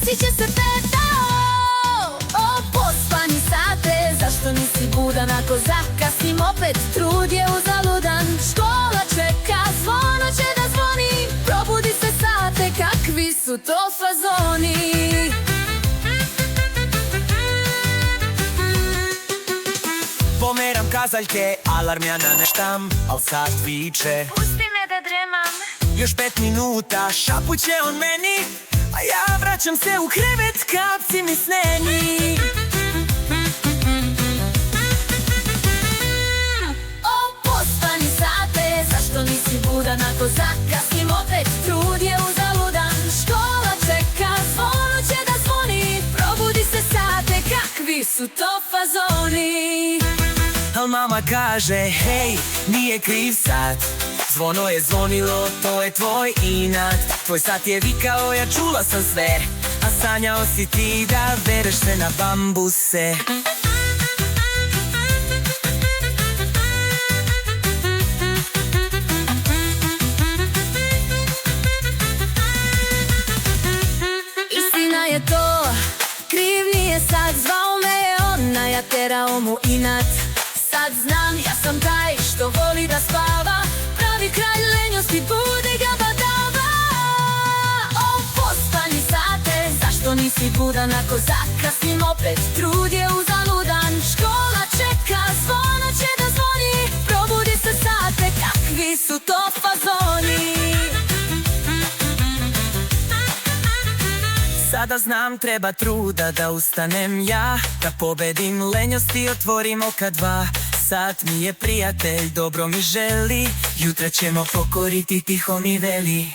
Naći će se peta. O, pospani sate, zašto nisi budan ako zakasnim opet? Trud je uzaludan, škola čeka, zvono će da zvoni. Probudi se sate, kakvi su to fazoni. Pomeram kazaljke, alarm ja nameštam, al sat viče Pusti me da dremam. još 5 minuta, šapuće on meni, a ja vraćam se u krevet, kapci mi sneni. O, pospani sate, zašto nisi budan ako zakasnim opet? Trud je uzaludan, škola čeka, zvono će da zvoni. Probudi se sate, kakvi su to fazoni. Al mama kaže, hej, nije kriv sat, zvono je zvonilo, to je tvoj inat. Tvoj sat je vikao, ja čula sam sve, a sanjao si ti da bereš se na bambuse. Istina je to, kriv nije sad, zvao me je on, a ja terao mu inat. Sad znam, ja sam taj što voli da spava, pravi kralj lenjosti, budi ga badava. O, pospani sate, zašto nisi budan ako zakasnim opet? Trud je uzaludan, škola čeka, zvono će da zvoni. Probudi se sate, kakvi su to fazoni. Sada znam, treba truda da ustanem ja, da pobedim lenjosti, otvorim oka dva. Sat mi je prijatelj, dobro mi želi, jutra ćemo pokoriti, tiho mi veli.